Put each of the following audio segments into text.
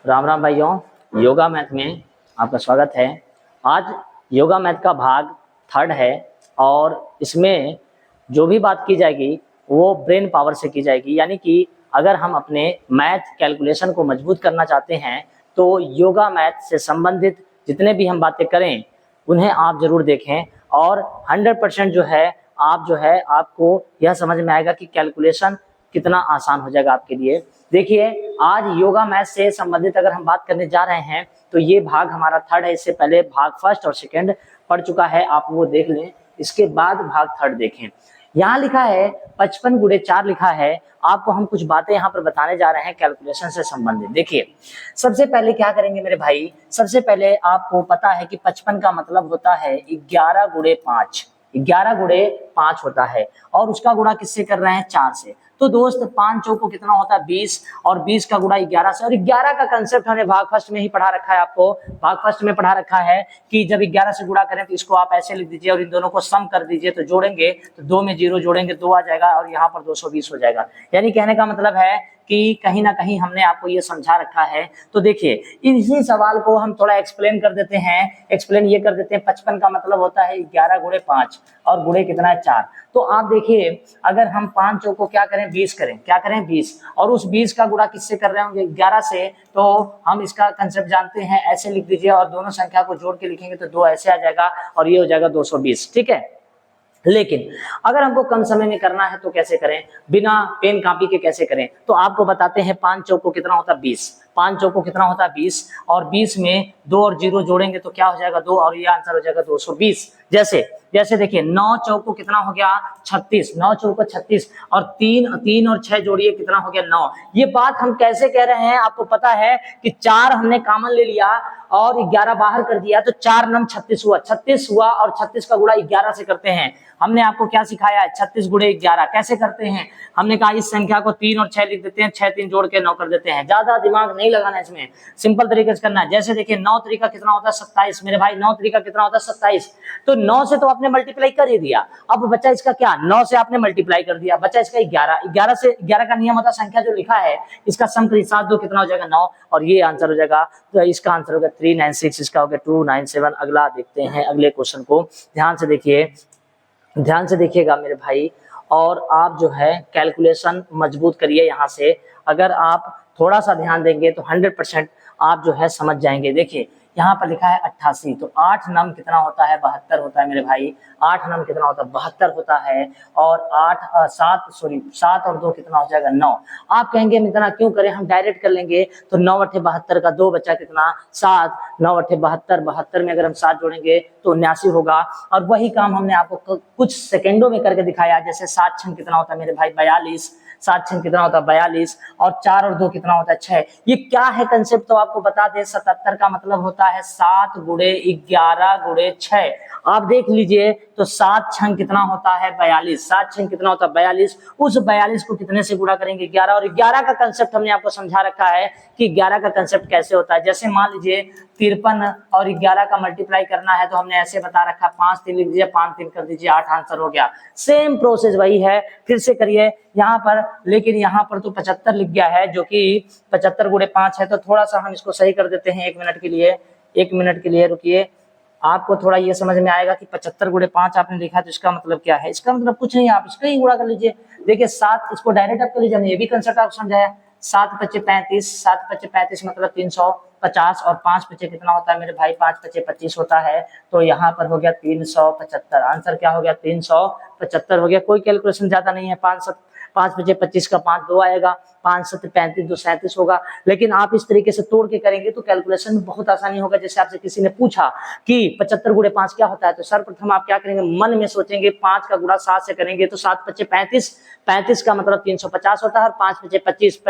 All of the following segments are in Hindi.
राम राम भाइयों, योगा मैथ में आपका स्वागत है। आज योगा मैथ का भाग 3 है और इसमें जो भी बात की जाएगी वो ब्रेन पावर से की जाएगी। यानी कि अगर हम अपने मैथ कैलकुलेशन को मजबूत करना चाहते हैं तो योगा मैथ से संबंधित जितने भी हम बातें करें उन्हें आप जरूर देखें और 100% जो है आपको यह समझ में आएगा कि कैलकुलेशन कितना आसान हो जाएगा आपके लिए। देखिए, आज योगा मैथ से संबंधित अगर हम बात करने जा रहे हैं तो ये भाग हमारा 3 है। इससे पहले भाग 1 और 2 पढ़ चुका है, आप वो देख लें, इसके बाद भाग 3 देखें। यहाँ लिखा है 55 गुणे 4 लिखा है। आपको हम कुछ बातें यहाँ पर बताने जा रहे हैं कैलकुलेशन से संबंधित। देखिए, सबसे पहले क्या करेंगे मेरे भाई, सबसे पहले आपको पता है कि 55 का मतलब होता है 11 गुणे 5। 11 गुणे 5 होता है और उसका गुणा किससे कर रहे हैं? 4 से। तो दोस्त 5 चौको कितना होता है? 20 और 20 का गुणा 11 से। और 11 का कंसेप्ट हमने भाग 1 में ही पढ़ा रखा है। आपको भाग 1 में पढ़ा रखा है कि जब 11 से गुणा करें तो इसको आप ऐसे लिख दीजिए और इन दोनों को सम कर दीजिए, तो जोड़ेंगे तो 2 में 0 जोड़ेंगे 2 आ जाएगा और यहाँ पर 220 हो जाएगा। यानी कहने का मतलब है कि कहीं ना कहीं हमने आपको ये समझा रखा है। तो देखिए, इसी सवाल को हम थोड़ा एक्सप्लेन कर देते हैं। एक्सप्लेन ये कर देते हैं, 55 का मतलब होता है 11 गुणे 5 और गुणे कितना है? 4। तो आप देखिए, अगर हम 5 चौको क्या करें? 20 करें। क्या करें? 20। और उस 20 का गुणा किससे कर रहे होंगे? 11 से। तो हम इसका कंसेप्ट जानते हैं, ऐसे लिख दीजिए और दोनों संख्या को जोड़ के लिखेंगे तो 2 ऐसे आ जाएगा और ये हो जाएगा 220। ठीक है। लेकिन अगर हमको कम समय में करना है तो कैसे करें, बिना पेन कॉपी के कैसे करें? तो आपको बताते हैं, 5 चौको कितना होता है? 20। 5 चौको कितना होता है? 20 और 20 में 2 और 0 जोड़ेंगे तो क्या हो जाएगा? 2 और ये आंसर हो जाएगा 220। जैसे देखिए, 9 चौको कितना हो गया? 36। 9 चौको 36 और 3 और 6 जोड़िए कितना हो गया? 9। ये बात हम कैसे कह रहे हैं? आपको पता है कि 4 हमने कॉमन ले लिया और 11 बाहर कर दिया तो 4 9 36 हुआ। 36 हुआ और 36 का गुणा 11 से करते हैं। हमने आपको क्या सिखाया है? 36 गुणे 11 कैसे करते हैं? हमने कहा इस संख्या को 3 और 6 लिख देते हैं, 6 3 जोड़ के 9 कर देते हैं। ज्यादा दिमाग नहीं लगाना इसमें, सिंपल तरीके से करना है। जैसे देखिए, 9 तरीका कितना होता है? 27 मेरे भाई। 9 तरीका कितना होता है? 27। तो 9 से तो आपने मल्टीप्लाई कर ही दिया। अब बच्चा इसका क्या? 9 से आपने मल्टीप्लाई कर दिया, बच्चा इसका 11। 11 से 11 का नियम होता है संख्या जो लिखा है इसका सम करिए, 7 2 कितना हो जाएगा? 9 और ये आंसर हो जाएगा। तो इसका आंसर होगा 396, इसका हो गया 297। अगला देखते हैं, अगले क्वेश्चन को ध्यान से देखिए, ध्यान से देखिएगा मेरे भाई, और आप जो है कैलकुलेशन मजबूत करिए। यहाँ से अगर आप थोड़ा सा ध्यान देंगे तो 100% आप जो है समझ जाएंगे। देखिए, यहाँ पर लिखा है 88, तो 8 नम कितना होता है? 72 होता है मेरे भाई। 8 नम कितना होता है? 72 होता है। और 7 और 2 कितना हो जाएगा? 9। आप कहेंगे हम इतना क्यों करें, हम डायरेक्ट कर लेंगे। तो 9 8 72 का 2 बचा कितना? 7। 9 8 72, 72 में अगर हम 7 जोड़ेंगे तो 79 होगा। और वही काम हमने आपको कुछ सेकेंडों में करके दिखाया। जैसे 7 6 कितना होता है मेरे भाई? 42। 7 6 कितना होता है? 42। और 4 और 2 कितना होता है? 6। ये क्या है कंसेप्ट तो आपको बता दें, 77 का मतलब होता है 7 गुणे 11 गुणे 6। आप देख लीजिए, तो 7 6 कितना होता है? 42। 7 6 कितना होता है? 42। उस 42 को कितने से गुणा करेंगे? 11। और 11 का कंसेप्ट हमने आपको समझा रखा है कि 11 का कंसेप्ट कैसे होता है। जैसे मान लीजिए 53 और 11 का मल्टीप्लाई करना है तो हमने ऐसे बता रखा, 5 3 लिख दीजिए, 5 3 कर दीजिए, 8 आंसर हो गया। सेम प्रोसेस वही है, फिर से करिए यहाँ पर। लेकिन यहाँ पर तो 75 लिख गया है, जो कि 75 गुणे 5 है। तो थोड़ा सा हम इसको सही कर देते हैं 1 मिनट के लिए। 1 मिनट के लिए रुकिए, आपको थोड़ा ये समझ में आएगा कि 75 गुणे 5 आपने लिखा तो इसका मतलब क्या है। इसका मतलब कुछ नहीं, आप इसका ही गुणा कर लीजिए। देखिए 7, इसको डायरेक्ट आप कर लीजिए, हमने ये भी कंसेप्ट आपको समझाया। 7 5 35, 7 5 35 मतलब 350 और 5 5 कितना होता है मेरे भाई? 5 5 25 होता है। तो यहाँ पर हो गया 375। आंसर क्या हो गया? 375 हो गया। कोई कैलकुलेशन ज्यादा नहीं है। 5 5 25 का 5 2 आएगा, 5 7 35 2 37 होगा। लेकिन आप इस तरीके से तोड़ के करेंगे तो कैलकुलेशन में बहुत आसानी होगा। जैसे आपसे किसी ने पूछा कि 75 गुणे 5 क्या होता है, तो सर्वप्रथम आप क्या करेंगे? मन में सोचेंगे 5 का गुणा 7 से करेंगे तो 7 5 35, 35 का मतलब 350 होता है। और 5 5 25,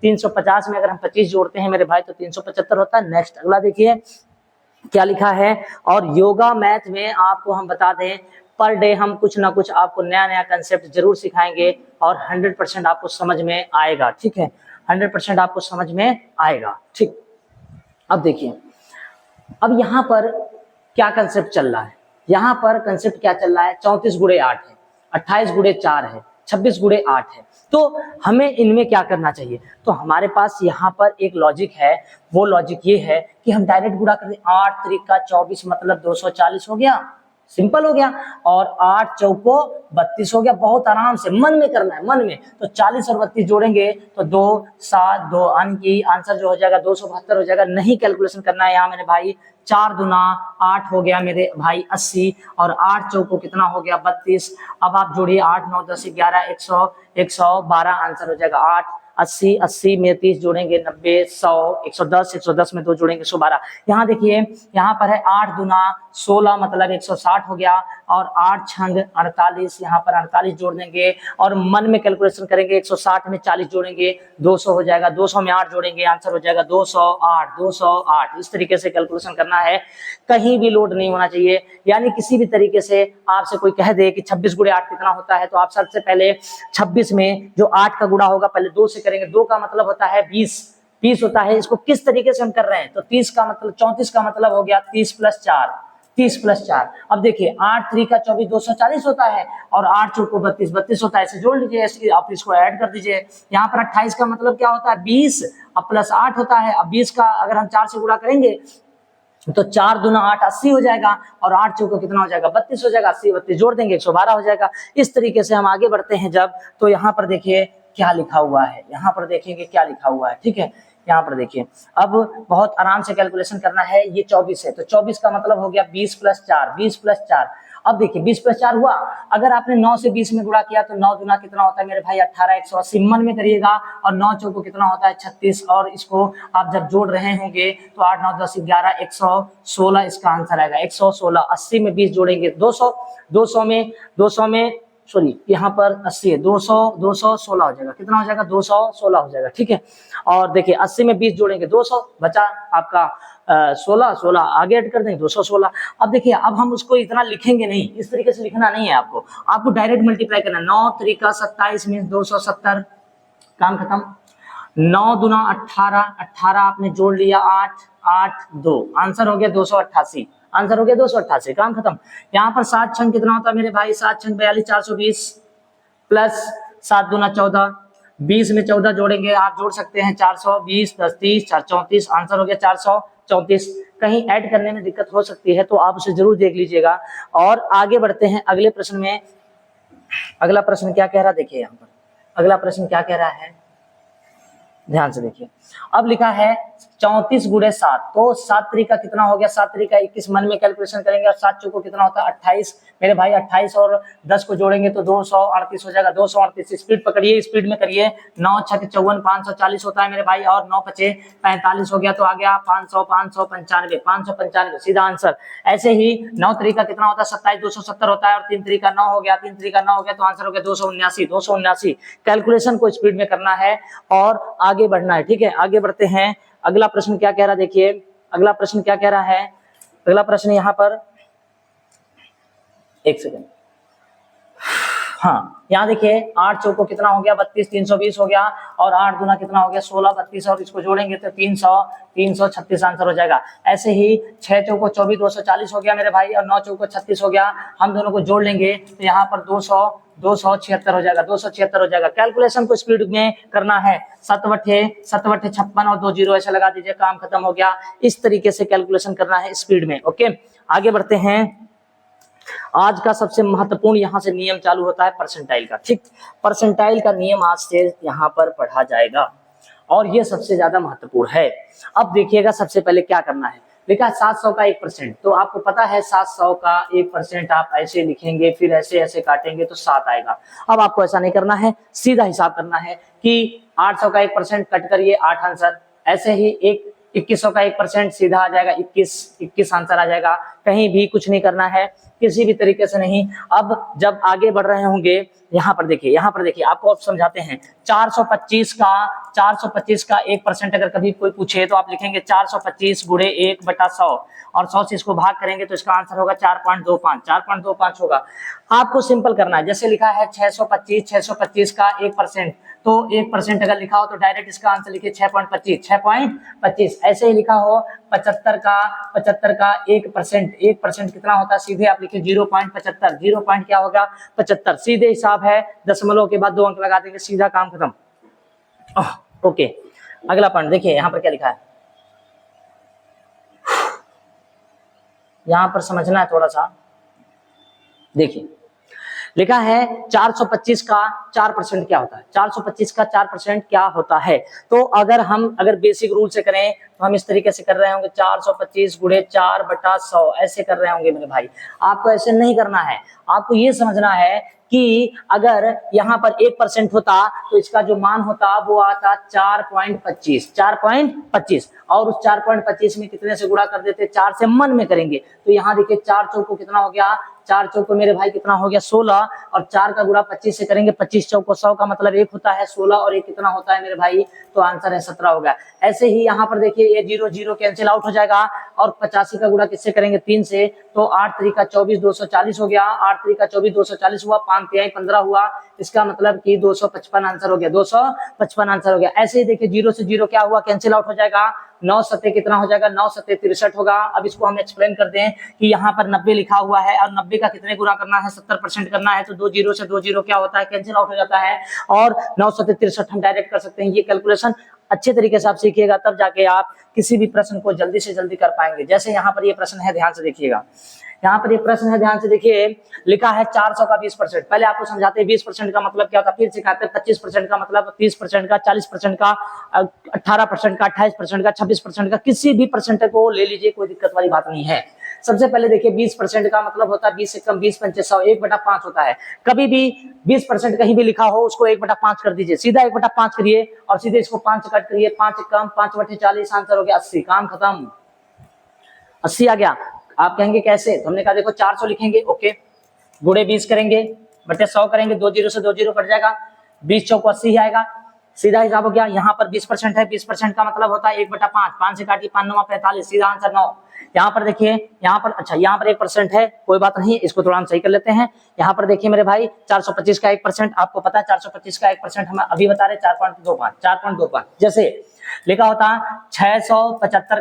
350 में अगर हम 25 जोड़ते हैं मेरे भाई तो 375 होता है। नेक्स्ट अगला देखिए क्या लिखा है। और योगा मैथ में आपको हम बता दें, पर डे हम कुछ ना कुछ आपको नया नया कंसेप्ट जरूर सिखाएंगे और 100% आपको समझ में आएगा। ठीक है, 100% आपको समझ में आएगा। ठीक, अब देखिए, अब यहाँ पर क्या कंसेप्ट चल रहा है। यहाँ पर कंसेप्ट क्या चल रहा है? 34 गुणे 8 है, 28 गुणे 4 है, 26 गुणे 8 है। तो हमें इनमें क्या करना चाहिए, तो हमारे पास यहाँ पर एक लॉजिक है, वो लॉजिक ये है कि हम डायरेक्ट गुणा कर दें। 8 त्रिका 24 मतलब 240 हो गया, सिंपल हो गया, और 8 चौको 32 हो गया। बहुत आराम से मन में करना है, मन में। तो 40 और 32 जोड़ेंगे तो 2 7 2 की आंसर जो हो जाएगा 272 हो जाएगा। नहीं कैलकुलेशन करना है यहाँ मेरे भाई, 4 दूना 8 हो गया मेरे भाई 80, और 8 चौको कितना हो गया 32। अब आप जोड़िए 8 9 10 11 112 आंसर हो जाएगा 8 80 80 में 30 जोड़ेंगे 90 100 110 में 2 जोड़ेंगे 112। यहाँ देखिए यहाँ पर है 8 दूना 16 मतलब 160 हो गया, और 8 छंग 48, यहाँ पर 48 जोड़ देंगे और मन में कैलकुलेशन करेंगे। 160 में 40 जोड़ेंगे 200 हो जाएगा, 200 में 8 जोड़ेंगे आंसर हो जाएगा 208 208। इस तरीके से कैलकुलेशन करना है, कहीं भी लोड नहीं होना चाहिए। यानी किसी भी तरीके से आपसे कोई कह दे कि 26 गुणे 8 कितना होता है, तो आप सबसे पहले 26 में जो 8 का गुणा होगा पहले 2 से करेंगे। 2 का मतलब होता है 20 होता है। इसको किस तरीके से हम कर रहे हैं, तो 30 का मतलब 34 का मतलब हो गया 30 + 4 30 + 4। अब देखिए 8 त्रिका 24 240 होता है, और 8 चौको 32 32 होता है। इसे जोड़ लीजिए, ऐसे आप इसको ऐड कर दीजिए। यहाँ पर 28 का मतलब क्या होता है 20 अब +8 होता है। अब 20 का अगर हम 4 से गुणा करेंगे तो 4 दूना 8 80 हो जाएगा, और 8 चौको कितना हो जाएगा 32 हो जाएगा। 80 32 जोड़ देंगे 112 हो जाएगा। इस तरीके से हम आगे बढ़ते हैं जब, तो यहाँ पर देखिए क्या लिखा हुआ है, यहाँ पर देखेंगे क्या लिखा हुआ है, ठीक है। यहाँ पर देखिए अब बहुत आराम से कैलकुलेशन करना है। ये 24 है, तो 24 का मतलब हो गया 20 + 4 20 + 4। अब देखिए 20 + 4 हुआ, अगर आपने 9 से 20 में गुणा किया तो 9 दूना कितना होता है मेरे भाई 18 180 मन में करिएगा, और 9 चौको कितना होता है 36, और इसको आप जब जोड़ रहे होंगे तो 8 9 10 11 116 इसका आंसर आएगा 116। 80 में 20 जोड़ेंगे 200, 200 में सॉरी यहाँ पर 80 है, 216 हो जाएगा। कितना हो जाएगा 216 हो जाएगा, ठीक है। और देखिए 80 में 20 जोड़ेंगे 200, बचा आपका 16 आगे ऐड कर देंगे 216। अब देखिए अब हम उसको इतना लिखेंगे नहीं, इस तरीके से लिखना नहीं है आपको डायरेक्ट मल्टीप्लाई करना। 9 त्रिका 27 मीन्स 270, काम खत्म। 9 दूना 18 आपने जोड़ लिया 8 8 2 आंसर हो गया 288, आंसर हो गया 288, काम खत्म। यहाँ पर 7 छंग कितना होता है मेरे भाई 7 छंग 42 420 प्लस 7 दूना 14, 20 में 14 जोड़ेंगे आप जोड़ सकते हैं 420 10 30 4 34, आंसर हो गया 434। कहीं ऐड करने में दिक्कत हो सकती है तो आप उसे जरूर देख लीजिएगा। और आगे बढ़ते हैं अगले प्रश्न में। अगला प्रश्न क्या कह रहा है देखिए, यहाँ पर अगला प्रश्न क्या कह रहा है, ध्यान से देखिए। अब लिखा है 34 गुणे 7, तो 7 त्रिका कितना हो गया 7 त्रिका 21 मन में कैलकुलेशन करेंगे, और 7 चौको कितना होता है 28 मेरे भाई 28, और 10 को जोड़ेंगे तो 238 हो जाएगा 238। स्पीड पकड़िए, स्पीड में करिए। 9 छक 54 540 होता है मेरे भाई, और 9 पचे 45 हो गया, तो आ गया 500 595 सीधा आंसर। ऐसे ही 9 त्रिका कितना होता है 27 270 होता है, और 3 त्रिका 9 हो गया, 3 त्रिका 9 हो गया, तो आंसर हो गया 279। कैलकुलेशन को स्पीड में करना है और आगे बढ़ना है, ठीक है। आगे बढ़ते हैं। अगला प्रश्न क्या कह रहा है देखिए, अगला प्रश्न क्या कह रहा है, अगला प्रश्न यहाँ पर एक सेकंड, हाँ यहाँ देखिए 8 चौको कितना हो गया 32 320 हो गया, और 8 दूना कितना हो गया 16 32, और इसको जोड़ेंगे तो 336 आंसर हो जाएगा। ऐसे ही 6 चौको 24 240 हो गया मेरे भाई, और 9 चौको 36 हो गया। हम दोनों को जोड़ लेंगे तो यहाँ पर 276 हो जाएगा 276 हो जाएगा। कैलकुलेशन को स्पीड में करना है। 7 बट्ठे 56 और 2 जीरो ऐसे लगा दीजिए, काम खत्म हो गया। इस तरीके से कैलकुलेशन करना है स्पीड में, ओके। आगे बढ़ते हैं। आज का सबसे महत्वपूर्ण यहाँ से नियम चालू होता है परसेंटाइल का, ठीक। परसेंटाइल का नियम आज से यहाँ पर पढ़ा जाएगा, और ये सबसे ज्यादा महत्वपूर्ण है। अब देखिएगा सबसे पहले क्या करना है, देखा 700 का 1%, तो आपको पता है 700 का 1% आप ऐसे लिखेंगे, फिर ऐसे ऐसे काटेंगे तो 7 आएगा। अब आपको ऐसा नहीं करना है, सीधा हिसाब करना है कि 800 का 1% कट करिए 8 आंसर। ऐसे ही 2100 का 1% सीधा आ जाएगा 21 आंसर आ जाएगा। कहीं भी कुछ नहीं करना है, किसी भी तरीके से नहीं। अब जब आगे बढ़ रहे होंगे, यहाँ पर देखिए आपको आप समझाते हैं। 425 का 1% अगर कभी कोई पूछे तो आप लिखेंगे 425 गुणे 1/100, और 100 से इसको भाग करेंगे तो इसका आंसर होगा 4.25 होगा। आपको सिंपल करना है, जैसे लिखा है 625 का 1%, तो 1% अगर लिखा हो तो डायरेक्ट इसका आंसर लिखिए 6.25, 6.25। ऐसे ही लिखा हो 75 का 1%, 1% कितना होता है, सीधे आप लिखिए 0.75, 0 पॉइंट क्या होगा 75, सीधे हिसाब है, दशमलव के बाद 2 अंक लगा देंगे, सीधा काम खत्म। ओके, अगला पॉइंट देखिए यहाँ पर क्या लिखा है, यहां पर समझना है थोड़ा सा। देखिए लिखा है 425 का 4% क्या होता है, 425 का 4% क्या होता है। तो अगर बेसिक रूल से करें तो हम इस तरीके से कर रहे होंगे 425 गुणे 4/100, ऐसे कर रहे होंगे मेरे भाई। आपको ऐसे नहीं करना है, आपको ये समझना है कि अगर यहाँ पर 1% होता तो इसका जो मान होता वो आता 4.25, 4.25, और उस 4.25 में कितने से गुणा कर देते, 4 से मन में करेंगे। तो यहाँ देखिए 4 चौको कितना हो गया, 4 चौको मेरे भाई कितना हो गया 16, और 4 का गुणा 25 से करेंगे, 25 चौको 100 का मतलब 1 होता है 16, और 1 कितना होता है मेरे भाई, तो आंसर है 17 हो गया। ऐसे ही यहाँ पर देखिए ये 0 0 कैंसिल आउट हो जाएगा, और 85 का गुणा किससे करेंगे 3 से, तो 8 3 का 24 240 हो गया, 8 3 का 24 240 हुआ, 5 3 15 हुआ, इसका मतलब कि 255 आंसर हो गया, 255 आंसर हो गया। ऐसे ही देखिए 0 से 0 क्या हुआ, कैंसिल आउट हो जाएगा, 9 सत्ते कितना हो जाएगा, 9 सत्ते 63 होगा। अब इसको हम एक्सप्लेन कर दें कि यहाँ पर 90 लिखा हुआ है, और 90 का कितने गुणा करना है, 70% करना है, तो 2 0 से 2 0 क्या होता है, कैंसिल आउट हो जाता है, और 9 सत्ते 63 हम डायरेक्ट कर सकते हैं। ये कैलकुलेशन अच्छे तरीके से आप सीखिएगा, तब जाके आप किसी भी प्रश्न को जल्दी से जल्दी कर पाएंगे। जैसे यहाँ पर ये प्रश्न है, ध्यान से देखिएगा, यहाँ पर ये प्रश्न है, ध्यान से देखिए, लिखा है 400 का 20%। पहले आपको समझाते हैं 20% का मतलब क्या होता है, फिर सिखाते हैं 25% का मतलब, 30% का, 40% का, 18% का, 28% का, 26% का, किसी भी परसेंट को ले लीजिए, कोई दिक्कत वाली बात नहीं है। सबसे पहले देखिए 20% का मतलब होता है 20 से कम, 20 पंचे 100, 1/5 होता है। कभी भी 20% कहीं भी लिखा हो उसको 1/5 कर दीजिए, सीधा 1/5 करिए, और सीधे इसको 5 कट करिए, 5 कम 5/40, आंसर हो गया 80, काम खत्म, 80 आ गया। आप कहेंगे कैसे, तो हमने कहा देखो 400 लिखेंगे, ओके, गुणे 20 करेंगे, बटे 100 करेंगे, 2 0 से 2 0 कट जाएगा, 20 चौको 80 ही आएगा, सीधा हिसाब हो गया। यहाँ पर 20% है, 20% का मतलब होता है 1/5, 5 से काटिए, 5 9 45, सीधा आंसर 9। यहाँ पर देखिए, यहाँ पर अच्छा, यहाँ पर 1% है, कोई बात नहीं, इसको थोड़ा हम सही कर लेते हैं। यहाँ पर देखिए मेरे भाई 425 का 1%, आपको पता है 425 का 1% हम अभी बता रहे 4.25, 4.25। जैसे लिखा होता 675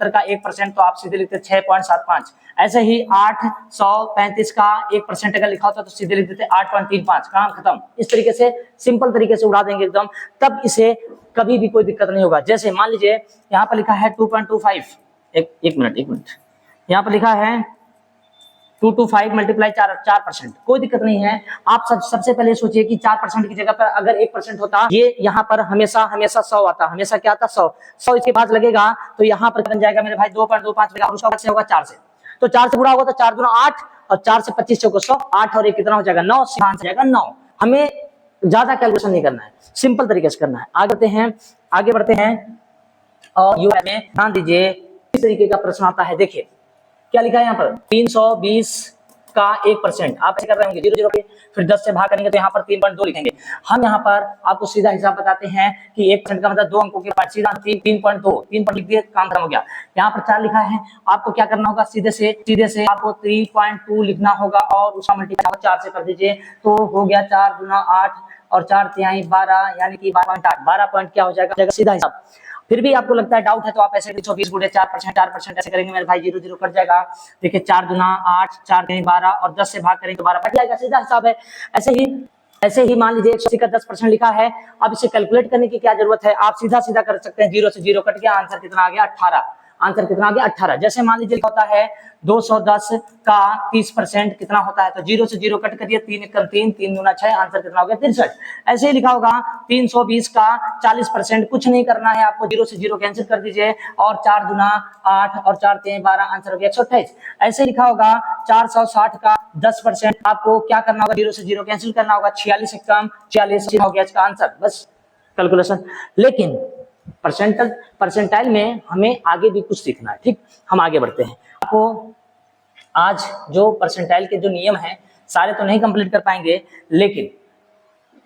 का 1%, तो आप सीधे लिखते 6.75। ऐसे ही 835 का 1% अगर लिखा होता तो सीधे लिख देते 8.35, काम खत्म। इस तरीके से सिंपल तरीके से उड़ा देंगे एकदम, तब इसे कभी भी कोई दिक्कत नहीं होगा। जैसे मान लीजिए यहाँ पर लिखा है 2.25, एक मिनट, यहाँ पर लिखा है 225 मल्टीप्लाई 4%, कोई दिक्कत नहीं है। आप सबसे पहले सोचिए कि 4% की जगह पर अगर 1% होता, ये यहाँ पर हमेशा 100 आता, हमेशा क्या आता 100 इसके बाद लगेगा, तो यहाँ पर बन जाएगा मेरे भाई 2.25 लगेगा, और उसका से होगा 4 से, तो 4 से गुणा होगा तो 4 दूना 8, और 4 से 25 चौको 100, 8 और 1 कितना हो जाएगा 9, सीधा आंसर जाएगा 9। हमें ज्यादा कैलकुलेशन नहीं करना है, सिंपल तरीके से करना है। आगे बढ़ते हैं, और यू में ध्यान दीजिए, इस तरीके का प्रश्न आता है। देखिए क्या लिखा है यहाँ पर, 320 का 1%, आप ऐसे कर रहे होंगे 0 0 पे, फिर 10 से भाग करेंगे तो यहाँ पर 3.2 लिखेंगे। हम यहाँ पर आपको सीधा हिसाब बताते हैं कि 1% का मतलब 2 अंकों के बाद, सीधा 3.2 लिख दिए, काम खत्म हो गया। यहाँ पर 4 लिखा है, आपको क्या करना होगा, सीधे से आपको 3.2 लिखना होगा, और उसका मल्टीप्लाई 4 से कर दीजिए, तो हो गया 4 दूना 8, और 4 तिहाई 12, यानी कि 12.8, 12 पॉइंट क्या हो जाएगा, सीधा हिसाब। फिर भी आपको लगता है डाउट है, तो आप ऐसे 120 गुणे 4% ऐसे करेंगे मेरे भाई, 0 0 कट जाएगा। देखिए 4 दूना 8, 4 तिहाई 12, और 10 से भाग करेंगे तो 12 कट जाएगा, सीधा हिसाब है। ऐसे ही मान लीजिए 180 का 10% लिखा है, अब इसे कैलकुलेट करने की क्या जरूरत है, आप सीधा कर सकते हैं, 0 से 0 कट गया, आंसर कितना आ गया 18, आंसर कितना आ गया 18। जैसे मान लीजिए होता है 210 का 30% कितना होता है, तो 0 से 0 कट करिए, 3 1 3, 3 दूना 6, आंसर कितना हो गया 63। ऐसे ही लिखा होगा 320 का 40%, कुछ नहीं करना है आपको, 0 से 0 कैंसिल कर दीजिए, और 4 दूना 8, और 4 3 12, आंसर हो गया 128। ऐसे लिखा होगा 460 का 10%, आपको क्या करना होगा, 0 से 0 कैंसिल करना होगा, 46 से कम 46 हो गया इसका आंसर, बस कैलकुलेशन। लेकिन परसेंटाइल में हमें आगे भी कुछ सीखना है, ठीक, हम आगे बढ़ते हैं। आपको आज जो परसेंटाइल के जो नियम हैं सारे तो नहीं कंप्लीट कर पाएंगे, लेकिन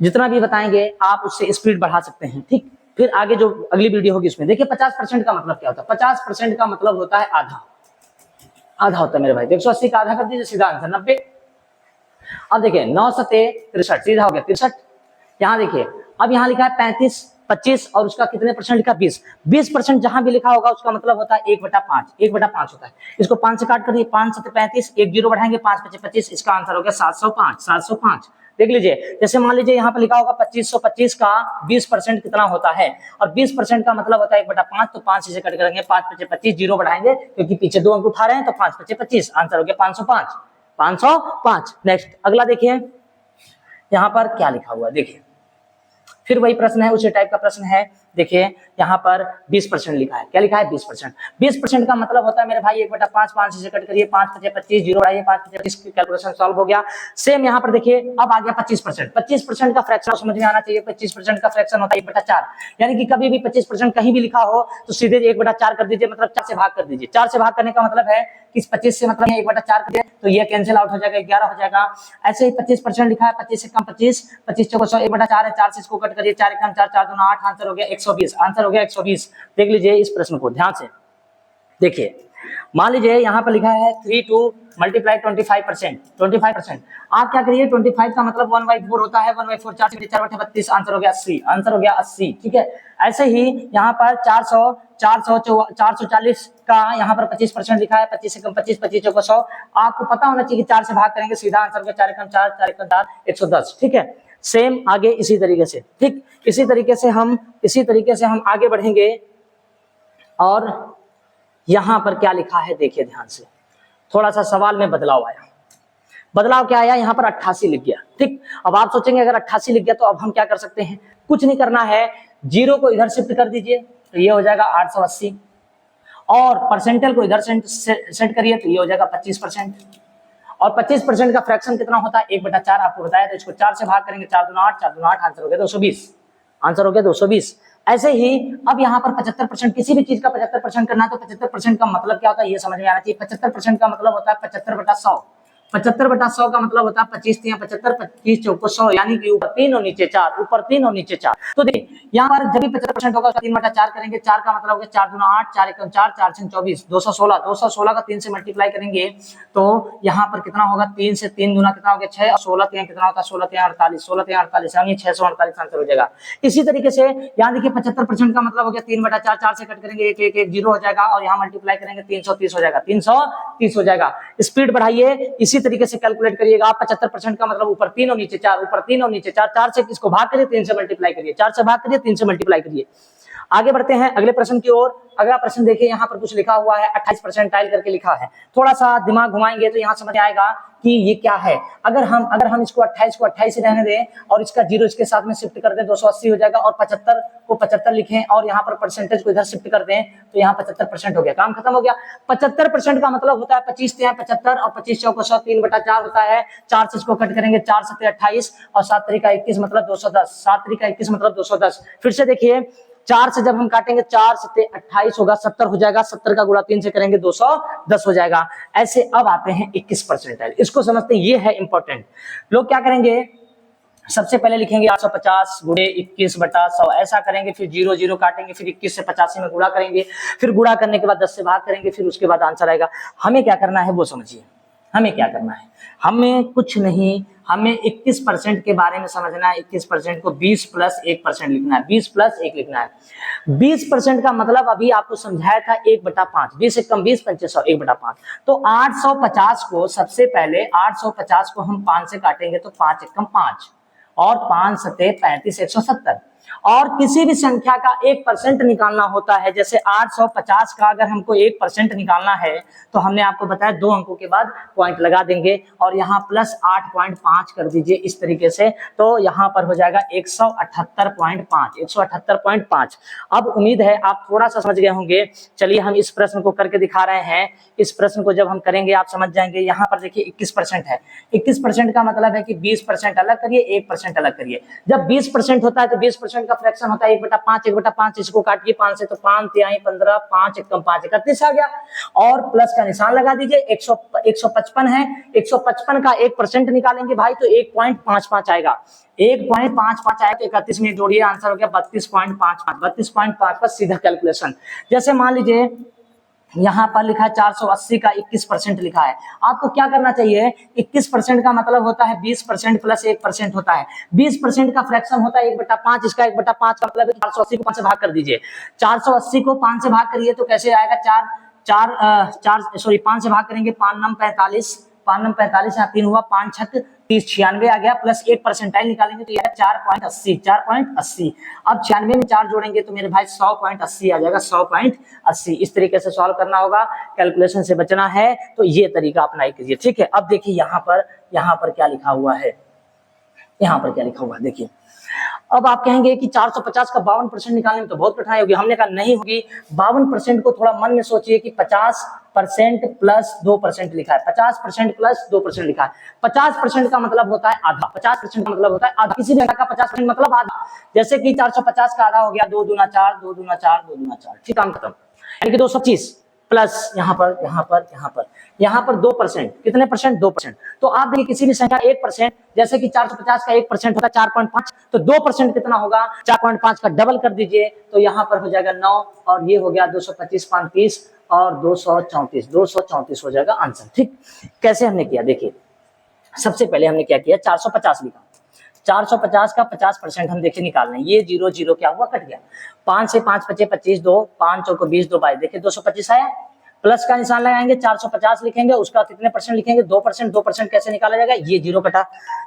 जितना भी बताएंगे आप उससे स्पीड बढ़ा सकते हैं, ठीक। फिर आगे जो अगली वीडियो होगी उसमें देखिए 50% का मतलब क्या होता है। 50% का मतलब होता है आधा होता है मेरे भाई। 180 का आधा कर दीजिए, सीधा आंसर 90। अब देखिए 9 सत्ते 63, सीधा हो गया 63। यहाँ देखिए अब यहाँ लिखा है 35, 25 और उसका कितने परसेंट लिखा, 20। 20% जहां भी लिखा होगा उसका मतलब होता है 1/5, 1/5 होता है। इसको 5 से काट कर दिए, 5 से 35, एक जीरो बढ़ाएंगे, 5 5 25, इसका आंसर हो गया 705, 705। देख लीजिए, जैसे मान लीजिए यहाँ पर लिखा होगा 2525 का 20% कितना होता है, और 20% का मतलब होता है 1/5, तो 5 से कट करेंगे, 5 5 25, जीरो बढ़ाएंगे क्योंकि पीछे 2 अंक उठा रहे हैं, तो 5 5 25, आंसर हो गया 505, 505। नेक्स्ट अगला देखिए, यहाँ पर क्या लिखा हुआ है, देखिए फिर वही प्रश्न है, उसी टाइप का प्रश्न है। देखिए यहाँ पर 20% लिखा है, क्या लिखा है, 20%। 20% का मतलब होता है मेरे भाई 1/5, 5 से कट करिए, 5 5 25, जीरो बढ़ाइए, 5 5 25, कैलकुलेशन सॉल्व हो गया। सेम यहाँ पर देखिए, अब आ गया 25%। 25% का फ्रैक्शन समझ में आना चाहिए। 25% का फ्रैक्शन होता है 1/4, यानी कि कभी भी 25% कहीं भी लिखा हो तो सीधे 1/4 कर दीजिए, मतलब 4 से भाग कर दीजिए। 4 से भाग करने का मतलब है कि 25 से मतलब 1/4 कर दिए तो ये कैंसिल आउट हो जाएगा, 11 हो जाएगा। ऐसे ही 25% लिखा है, 25 से कम 25, 25 चौको 100, 1/4 है, 4 से इसको कट करिए, 4 कम 4, 4 दूना 8, आंसर हो गया 120, आंसर हो गया 120। देख लीजिए इस प्रश्न को ध्यान से देखिए, मान लीजिए यहाँ पर लिखा है 3 to multiply 25%, 25%। आप क्या करिए, 25 का मतलब 1/4 होता है, 1/4 4 से 4/32, आंसर हो गया 80, आंसर हो गया 80। ठीक है, ऐसे ही यहाँ पर 440 का यहाँ पर 25% लिखा है, 25 से कम 25, 25 चौको 100। आपको पता होना चाहिए कि 4 से भाग करेंगे, सीधा आंसर होगा 4 कम 4, 4 कम 4, 110। ठीक है, सेम आगे इसी तरीके से, ठीक इसी तरीके से हम आगे बढ़ेंगे। और यहां पर क्या लिखा है देखिए ध्यान से, थोड़ा सा सवाल में बदलाव आया। बदलाव क्या आया, यहाँ पर 88 लिख गया। ठीक, अब आप सोचेंगे अगर 88 लिख गया तो अब हम क्या कर सकते हैं, कुछ नहीं करना है, जीरो को इधर शिफ्ट कर दीजिए तो ये हो जाएगा 880, और परसेंटेज को इधर सेट करिए तो ये हो जाएगा 25%। और 25% का फ्रैक्शन कितना होता है, 1/4 आपको बताया, तो इसको 4 से भाग करेंगे, 4 दूना 8, 4 दूना 8, आंसर हो गया 220, आंसर हो गया 220। ऐसे ही अब यहाँ पर 75%, किसी भी चीज का 75% करना है तो 75% का मतलब क्या होता है ये समझ में आना चाहिए। 75% का मतलब होता है 75/100, 75/100 का मतलब होता है 25 3 75, 25 चौको 100, यानी कि ऊपर 3 और नीचे 4, ऊपर 3 और नीचे 4। तो देखिए यहाँ पर जब भी 75% होगा 3/4 करेंगे, 4 का मतलब हो गया 4 दूना 8, 4 एकम 4, 4 6 24, 216, 216 का 3 से मल्टीप्लाई करेंगे तो यहाँ पर कितना होगा, 3 से 3 दूना कितना हो गया 6, और 16 3 कितना होता है 16 3 48, 16 3 48, यानी 648 आंसर हो जाएगा। इसी तरीके से यहाँ देखिए 75% का मतलब हो गया 3/4, 4 से कट करेंगे 1 1 1 जीरो हो जाएगा, और यहाँ मल्टीप्लाई करेंगे 330 हो जाएगा, 330 हो जाएगा। स्पीड बढ़ाइए, इसी तरीके से कैलकुलेट करिएगा। 75% का मतलब ऊपर 3 और नीचे 4, ऊपर 3 और नीचे 4, 4 से इसको भाग करिए, 3 से मल्टीप्लाई करिए, 4 से भाग करिए, 3 से मल्टीप्लाई करिए। आगे बढ़ते हैं अगले प्रश्न की ओर। अगला प्रश्न देखिए, यहाँ पर कुछ लिखा हुआ है 28 परसेंटाइल करके लिखा है। थोड़ा सा दिमाग घुमाएंगे तो यहाँ समझ आएगा कि ये क्या है। अगर हम इसको 28 को 28 ही रहने दें और इसका जीरो इसके साथ में शिफ्ट कर दें, 280 हो जाएगा, और 75 को 75 लिखें और यहाँ पर परसेंटेज को इधर शिफ्ट कर दें तो यहाँ 75% हो गया, काम खत्म हो गया। 75% का मतलब होता है 25 3 75, और 25 चौको 100, 3/4 होता है। 4 से इसको कट करेंगे, 4 7 28, और 7 3 21 मतलब 210, 7 3 21 मतलब 210। फिर से देखिए, 4 से जब हम काटेंगे, 4 7 28 होगा, 70 हो जाएगा, 70 का गुणा 3 से करेंगे 210 हो जाएगा। ऐसे अब आते हैं 21 परसेंटाइल, इसको समझते हैं, ये है इंपॉर्टेंट। लोग क्या करेंगे, सबसे पहले लिखेंगे 850 गुणे 21/100, ऐसा करेंगे, फिर 0 0 काटेंगे, फिर 21 से 85 में गुणा करेंगे, फिर गुणा करने के बाद 10 से भाग करेंगे, फिर उसके बाद आंसर आएगा। हमें क्या करना है वो समझिए, हमें क्या करना है, हमें कुछ नहीं, हमें 21% के बारे में समझना है। 21% को 20 + 1% लिखना है, 20 + 1 लिखना है। 20% का मतलब अभी आपको समझाया था 1/5, 20 एकम 20, 2500, 1/5। तो 850 को सबसे पहले 850 को हम 5 से काटेंगे तो 5 एकम 5, और 5 7 35, 170। और किसी भी संख्या का 1% निकालना होता है, जैसे 850 का अगर हमको 1% निकालना है तो हमने आपको बताया 2 अंकों के बाद पॉइंट लगा देंगे, और यहाँ +8.5 कर दीजिए इस तरीके से, तो यहाँ पर हो जाएगा 178.5, 178.5। अब उम्मीद है आप थोड़ा सा समझ गए होंगे। चलिए हम इस प्रश्न को करके दिखा रहे हैं। इस प्रश्न को जब हम करेंगे आप समझ जाएंगे। यहाँ पर देखिए 21% है, 21% का मतलब है कि 20% अलग करिए, 1% अलग करिए। जब 20% होता है तो 20% का फ्रैक्शन होता है 1/5, 1/5, इसको काटिए 5 से तो 5 3 15, 5 एकम 5, 31 आ गया, और प्लस का निशान लगा दीजिए। 155 है, 155 का 1% निकालेंगे भाई तो 1.55 आएगा, 1.55 आएगा, 31 में जोड़िए, आंसर हो गया 32.55, 32.5 पर सीधा कैलकुलेशन। जैसे मान लीजिए यहाँ पर लिखा है 480 का 21% लिखा है। आपको क्या करना चाहिए, 21% का मतलब होता है 20% प्लस 1% होता है। 20% का फ्रैक्शन होता है 1/5, इसका 1/5 का मतलब है 480 को 5 से भाग कर दीजिए। 480 को 5 से भाग करिए तो कैसे आएगा, 5 से भाग करेंगे, 5 9 45, 5 9 45, यहाँ 3 हुआ, 5 6 30, 96 आ गया, प्लस 1 परसेंटाइल निकालेंगे तो यह 4.80, 4.80। अब 96 में 4 जोड़ेंगे तो मेरे भाई 100.80 आ जाएगा, 100.80। इस तरीके से सॉल्व करना होगा, कैलकुलेशन से बचना है तो ये तरीका अपनाई कीजिए, ठीक है। अब देखिए यहाँ पर क्या लिखा हुआ है, यहाँ पर क्या लिखा हुआ है देखिए। अब आप कहेंगे कि 450 का 52% निकालने में तो बहुत कठिनाई होगी। हमने कहा नहीं होगी, 52% को थोड़ा मन में सोचिए कि 50% प्लस 2% लिखा है, 50% प्लस 2% लिखा है। 50% का मतलब होता है आधा, 50% का मतलब होता है आधा, किसी भी का 50% मतलब आधा। जैसे कि 450 का आधा हो गया 2 दूना 4, 2 दूना 4, 2 दूना 4, ठीक, काम खत्म। यानी कि 225 प्लस यहाँ पर 2%, कितने परसेंट, 2%। तो आप देखिए किसी भी संख्या 1%, जैसे कि 450 का 1% होता है 4.5, तो 2% कितना होगा, 4.5 का डबल कर दीजिए तो यहाँ पर हो जाएगा 9, और ये हो गया 225, 5 30 और 234 हो जाएगा आंसर, ठीक। कैसे हमने किया देखिए, सबसे पहले हमने क्या किया, 450 लिखा, 450 का 50% हम देखिए निकाल रहे हैं, ये 0 0 क्या हुआ, कट गया। 5 से 5 बचे 25, 2 5 चौको 20, 2 22, देखिए 225 आया। प्लस का निशान लगाएंगे, 450 लिखेंगे, उसका कितने परसेंट लिखेंगे, 2%। 2% कैसे निकाला जाएगा, ये 0 कटा।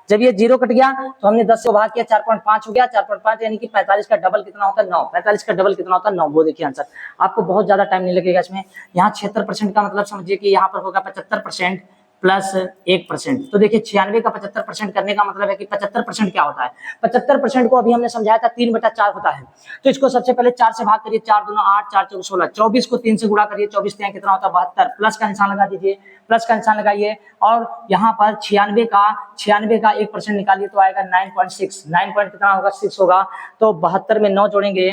जब ये 0 कट गया तो हमने 10 से भाग किया, 4.5 हो गया, 4.5 यानी कि 45 का डबल कितना होता है, 9। 45 का डबल कितना होता है, 9। वो देखिए आंसर, आपको बहुत ज्यादा टाइम नहीं लगेगा इसमें। यहाँ 76% का मतलब समझिए कि यहाँ पर होगा 75% प्लस 1%। तो देखिए 96 का 75% करने का मतलब है कि 75% क्या होता है, 75% को अभी हमने समझाया था 3/4 होता है। तो इसको सबसे पहले 4 से भाग करिए, 4 दूना 8, 4 चौको 16, 24 को 3 से गुणा करिए, 24 3 कितना होता है 72, प्लस का निशान लगा दीजिए, प्लस का निशान लगाइए। और यहाँ पर 96 का 1% निकालिए तो आएगा 9.6, 9 पॉइंट कितना होगा, 6 होगा। तो 72 में 9 जोड़ेंगे,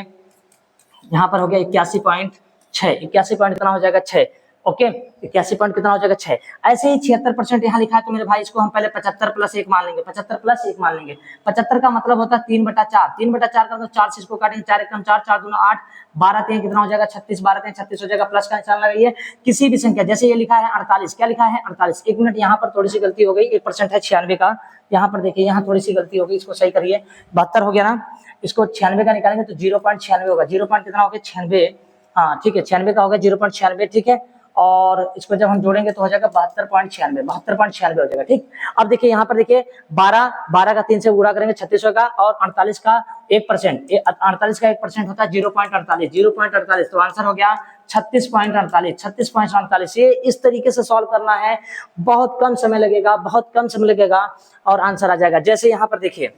यहाँ पर हो गया 81.6, 81 पॉइंट कितना हो जाएगा, 6। ओके, 81 पॉइंट कितना हो जाएगा, 6। ऐसे ही 76% यहाँ लिखा है तो मेरे भाई इसको हम पहले 75 प्लस 1 मान लेंगे, 75 प्लस 1 मान लेंगे। 75 का मतलब होता है 3/4, 3/4 का मतलब 4 से इसको काटेंगे, 4 एकम 4, 4 दूना 8, 12 3 कितना हो जाएगा 36, 12 3 36 हो जाएगा। प्लस का निशान लगाइए, किसी भी संख्या, जैसे ये लिखा है 48, क्या लिखा है 48। 1 मिनट, यहाँ पर थोड़ी सी गलती हो गई, 1% है 96 का, यहाँ पर देखिए यहाँ थोड़ी सी गलती होगी, इसको सही करिए। 72 हो गया ना, इसको 96 का निकालेंगे तो 0.96 होगा, 0 पॉइंट कितना हो गया 96, हाँ ठीक है, 96 का होगा 0.96, ठीक है। और इसको जब हम जोड़ेंगे तो हो जाएगा 72.96, 72.96 हो जाएगा, ठीक। अब देखिए यहाँ पर देखिए 12 का 3 से गुणा करेंगे 36 होगा, और 48 का 1%, 48 का 1% होता है 0.48, 0.48, तो आंसर हो गया 36.48, 36.48। ये इस तरीके से सॉल्व करना है, बहुत कम समय लगेगा, बहुत कम समय लगेगा और आंसर आ जाएगा। जैसे यहाँ पर देखिए,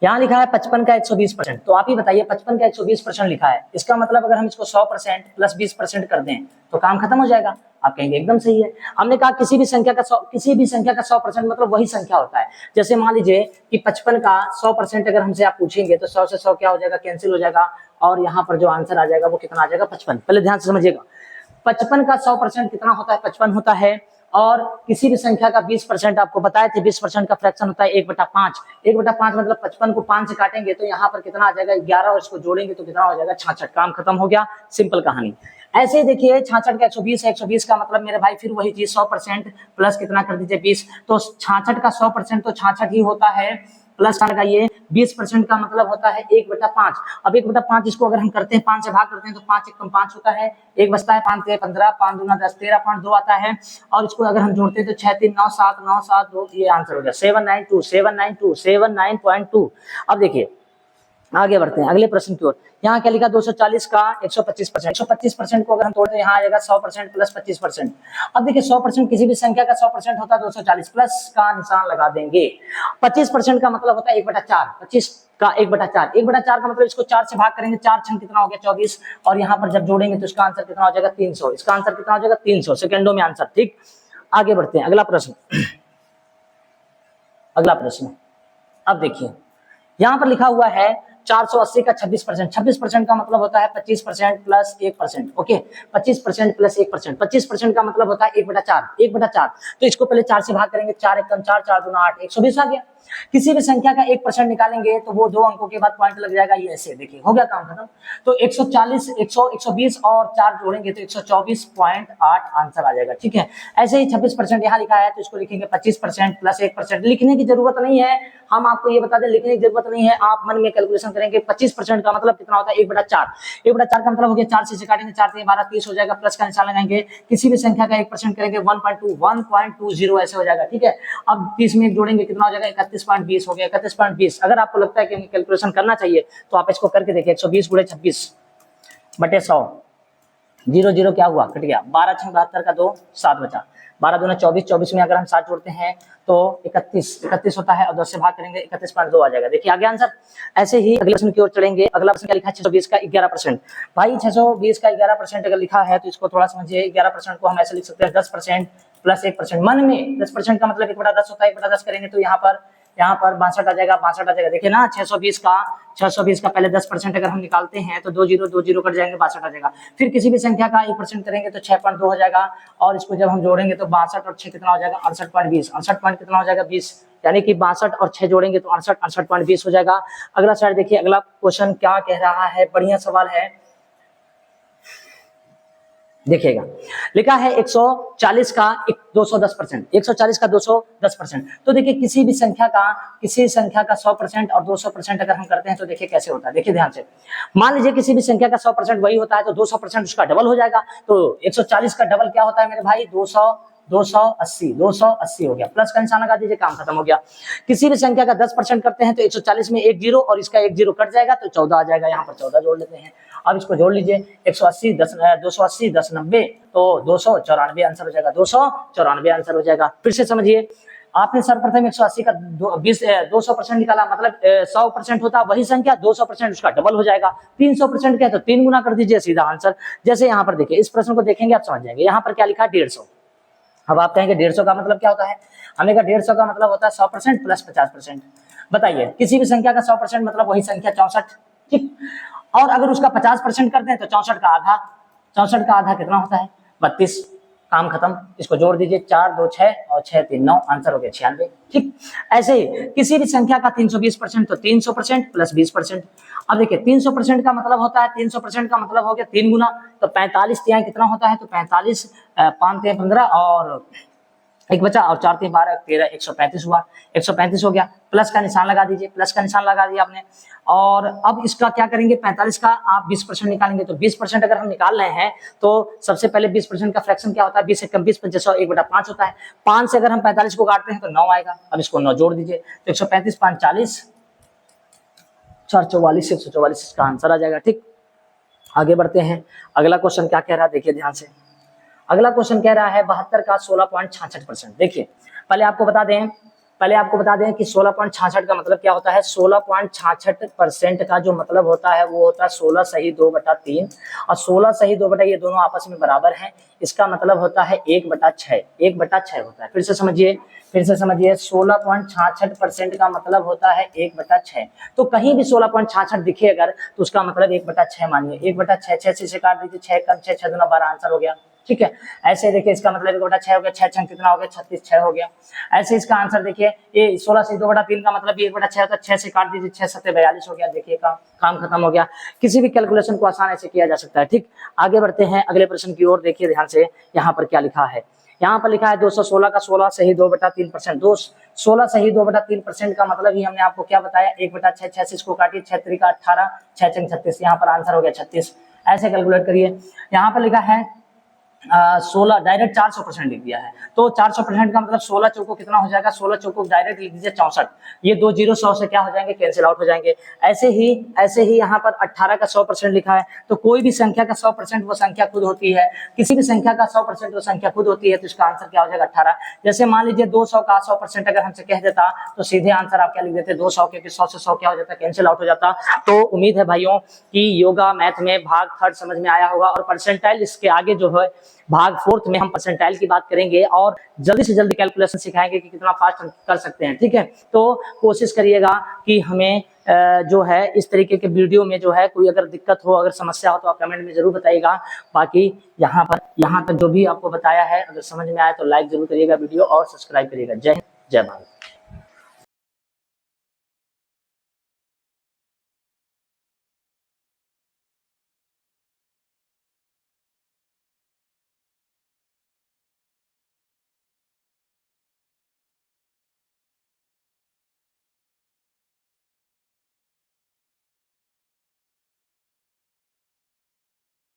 यहाँ लिखा है 55 का 120%, तो आप ही बताइए 55 का 120% लिखा है, इसका मतलब अगर हम इसको 100% प्लस 20% कर दें तो काम खत्म हो जाएगा। आप कहेंगे एकदम सही है। हमने कहा किसी भी संख्या का 100% मतलब वही संख्या होता है। जैसे मान लीजिए कि 55 का 100% अगर हमसे आप पूछेंगे तो 100 से 100 क्या हो जाएगा, कैंसिल हो जाएगा, और यहाँ पर जो आंसर आ जाएगा वो कितना आ जाएगा, 55। पहले ध्यान से समझिएगा, 55 का 100% कितना होता है, 55 होता है। और किसी भी संख्या का 20% आपको बताए थे, 20% का फ्रैक्शन होता है 1/5। 1/5 मतलब 55 को 5 से काटेंगे तो यहाँ पर कितना आ जाएगा 11, और इसको जोड़ेंगे तो कितना हो जाएगा 66। काम खत्म हो गया, सिंपल कहानी। ऐसे ही देखिए 66 का 120 है, 120 का मतलब मेरे भाई फिर वही चीज 100% प्लस कितना कर दीजिए 20, तो 66 का 100% तो 66 ही होता है। प्लस का लगाइए, 20% का मतलब होता है 1/5। अब 1/5 इसको अगर हम करते हैं 5 से भाग करते हैं तो 5 1 5 होता है, 1 बचता है, 5 से 15, 5 दूना 10, 13.2 आता है। और इसको अगर हम जोड़ते हैं तो 6 3 9 7 9 7 2, ये आंसर हो गया 792। अब देखिए आगे बढ़ते हैं अगले प्रश्न की ओर। यहाँ क्या लिखा, 240 का 125%, 125% को अगर हम तोड़ते हैं यहाँ आ जाएगा 100% प्लस 25%। अब देखिए 100% किसी भी संख्या का 100% होता है 240, प्लस का निशान लगा देंगे। 25% का मतलब होता है 1/4, 25 का 1/4, 1/4 का मतलब इसको 4 से भाग करेंगे, 4 छंग कितना हो गया 24, और यहाँ पर जब जोड़ेंगे तो इसका आंसर कितना हो जाएगा 300, इसका आंसर कितना हो जाएगा 300 सेकेंडों में आंसर, ठीक। आगे बढ़ते हैं अगला प्रश्न। अब देखिए यहाँ पर लिखा हुआ है 480 का 26%, 26% का मतलब होता है 25% प्लस 1%, ओके 25% प्लस 1%, 25% का मतलब होता है 1/4, 1/4। तो इसको पहले 4 से भाग करेंगे, 4 एक कम 4, 4 दूना 8, 120 आ गया। किसी भी संख्या का 1% निकालेंगे तो वो 2 अंकों के बाद पॉइंट लग जाएगा, ये ऐसे देखिए हो गया काम खत्म। तो 140, 100, 120 और 4 जोड़ेंगे तो 124.8 आंसर आ जाएगा, ठीक है। ऐसे ही 26% यहाँ लिखा है तो इसको लिखेंगे 25% प्लस 1%। लिखने की जरूरत नहीं है, हम आपको ये बता दें लिखने की जरूरत नहीं है, आप मन में कैलकुलेशन करेंगे। 25% का मतलब कितना होता है 1/4, 1/4 का मतलब हो गया 4 से काटेंगे, 4 से 12, 30 हो जाएगा, प्लस का निशान लगाएंगे। किसी भी संख्या का 1% करेंगे 1.20 ऐसे हो जाएगा, ठीक है। अब 30 में जोड़ेंगे कितना हो जाएगा 31.20 हो गया, 31.20। अगर आपको लगता है कि कैलकुलेशन करना चाहिए तो आप इसको करके देखिए, 120 गुणे 26 बटे 100, 0 0 क्या हुआ कट गया, 12 6 72 का 2 7 बचा, 12 दूना 24, 24 में अगर हम 7 जोड़ते हैं तो 31 होता है और 10 से भाग करेंगे 31.2 आ जाएगा। देखिए आ गया आंसर। ऐसे ही अगले प्रश्न की ओर चलेंगे। अगला प्रश्न क्या लिखा है 620 का 11%। भाई 620 का 11% अगर लिखा है तो इसको थोड़ा समझिए। 11% को हम ऐसे लिख सकते हैं 10% प्लस 1%। मन में 10% का मतलब 1/10 होता है, 1/10 करेंगे तो यहाँ पर 62 आ जाएगा, 62 आ जाएगा। देखिए ना 620 का पहले 10% अगर हम निकालते हैं तो 2 जीरो कट जाएंगे, 62 आ जाएगा। फिर किसी भी संख्या का 1% करेंगे तो 6.2 हो जाएगा और इसको जब हम जोड़ेंगे तो 62 और 6 कितना हो जाएगा 68.20, 68 कितना हो जाएगा 20, यानी कि 62 और 6 जोड़ेंगे तो 68.20 हो जाएगा। अगला साइड देखिए, अगला क्वेश्चन क्या कह रहा है, बढ़िया सवाल है, देखिएगा। लिखा है 140 का 210%, 140 का 210%। तो देखिए किसी संख्या का 100% और 200% अगर हम करते हैं तो देखिए कैसे होता है। देखिए ध्यान से, मान लीजिए किसी भी संख्या का 100% वही होता है तो 200% उसका डबल हो जाएगा। तो 140 का डबल क्या होता है मेरे भाई 280 हो गया, प्लस का निशान लगा दीजिए, काम खत्म हो गया। किसी भी संख्या का 10% करते हैं तो 140 में 1 जीरो और इसका 1 जीरो कट जाएगा तो 14 आ जाएगा, यहाँ पर 14 जोड़ लेते हैं। अब इसको जोड़ लीजिए, 180 280 10 90 तो 294 आंसर हो जाएगा, 294 आंसर हो जाएगा। फिर से समझिए, आपने सर्वप्रथम 180 का 200% निकाला, मतलब 100% होता वही संख्या, 200% उसका डबल हो जाएगा। 300% क्या है तो 3 गुना कर दीजिए, सीधा आंसर। जैसे यहाँ पर देखिए, इस प्रश्न को देखेंगे आप समझ जाएंगे। यहाँ पर क्या लिखा है 150। अब आप कहेंगे 150 का मतलब क्या होता है, हमने कहा 150 का मतलब होता है 100% प्लस 50%। बताइए किसी भी संख्या का 100% मतलब वही संख्या 64, ठीक। और अगर उसका 50% करते हैं तो 64 का आधा, 64 का आधा कितना होता है 32, काम खत्म। इसको जोड़ दीजिए, 4 2 6 और 6 3 9, आंसर हो गया 96, ठीक। ऐसे ही किसी भी संख्या का 320% तो 300% प्लस 20%। अब देखिए 300% का मतलब होता है, 300% का मतलब हो गया 3 गुना, तो 45 तिहाई कितना होता है तो 45, 5 तिहाई 15 और एक बचा और 4 3 12 13, 135 हुआ, 135 हो गया। प्लस का निशान लगा दीजिए, प्लस का निशान लगा दिया आपने। और अब इसका क्या करेंगे, 45 का आप 20% निकालेंगे तो 20% अगर हम निकाल रहे हैं तो सबसे पहले 20% का फ्रैक्शन क्या होता है, 20 एकम 20 25 1/5 होता है। 5 से अगर हम 45 को काटते हैं तो 9 आएगा। अब इसको 9 जोड़ दीजिए तो 135 5 40 4 44, 144 इसका आंसर आ जाएगा, ठीक। आगे बढ़ते हैं। अगला क्वेश्चन क्या कह रहा है, देखिए ध्यान से। अगला क्वेश्चन कह रहा है 72 का 16.66%। देखिए पहले आपको बता दें कि 16.66 का मतलब क्या होता है। 16.66% का जो मतलब होता है वो होता है 16 सही 2/3 और 16 सही 2 ये दोनों आपस में बराबर हैं। इसका मतलब होता है 1/6, 1/6 होता है। फिर से समझिए 16.66% का मतलब होता है 1/6। तो कहीं भी 16.66 दिखे अगर तो उसका मतलब 1/6 मानिए, 1/6, 6 से काट दीजिए, 6 कम 6 6 दूना 12 आंसर हो गया, ठीक है। ऐसे देखिए इसका मतलब 1/6 हो गया, 6 छंग कितना हो गया 36, 6 हो गया। ऐसे इसका आंसर देखिए, ये 16 से 2/3 का मतलब 1/6 होता है, 6 से काट दीजिए, 6 7 42 हो गया। देखिए काम खत्म हो गया। किसी भी कैलकुलेशन को आसान ऐसे किया जा सकता है, ठीक। आगे बढ़ते हैं अगले प्रश्न की ओर। देखिए ध्यान से, यहाँ पर क्या लिखा है। यहाँ पर लिखा है 216 का 16 सही 2/3%। 16 सही 2/3% का मतलब ही हमने आपको क्या बताया 1/6, 6 से इसको काटिए, 6 3 का 18, 6 छंग 36, यहाँ पर आंसर हो गया 36। ऐसे कैलकुलेट करिए। यहाँ पर लिखा है 16 डायरेक्ट 400% लिख दिया है, तो 400% का मतलब 16 चौको कितना हो जाएगा, 16 चौको डायरेक्ट लिख दीजिए 64। ये 2 जीरो 100 से क्या हो जाएंगे, कैंसिल आउट हो जाएंगे। ऐसे ही यहाँ पर 18 का 100% लिखा है, तो कोई भी संख्या का 100% वो संख्या खुद होती है। किसी भी संख्या का 100% वो संख्या खुद होती है, तो इसका आंसर क्या हो जाएगा 18। जैसे मान लीजिए 200 का 100% अगर हमसे कह देता तो सीधे आंसर आप क्या लिख देते 200 के, 100 से 100 क्या हो जाता, कैंसिल आउट हो जाता। तो उम्मीद है भाइयों कि योगा मैथ में भाग थर्ड समझ में आया होगा। और परसेंटाइल इसके आगे जो है भाग फोर्थ में हम परसेंटाइल की बात करेंगे और जल्दी से जल्दी कैलकुलेशन सिखाएंगे कि कितना फास्ट हम कर सकते हैं, ठीक है। तो कोशिश करिएगा कि हमें जो है इस तरीके के वीडियो में जो है कोई अगर दिक्कत हो, अगर समस्या हो तो आप कमेंट में जरूर बताइएगा। बाकी यहाँ तक जो भी आपको बताया है अगर समझ में आए तो लाइक जरूर करिएगा वीडियो और सब्सक्राइब करिएगा। जय हिंद, जय भारत।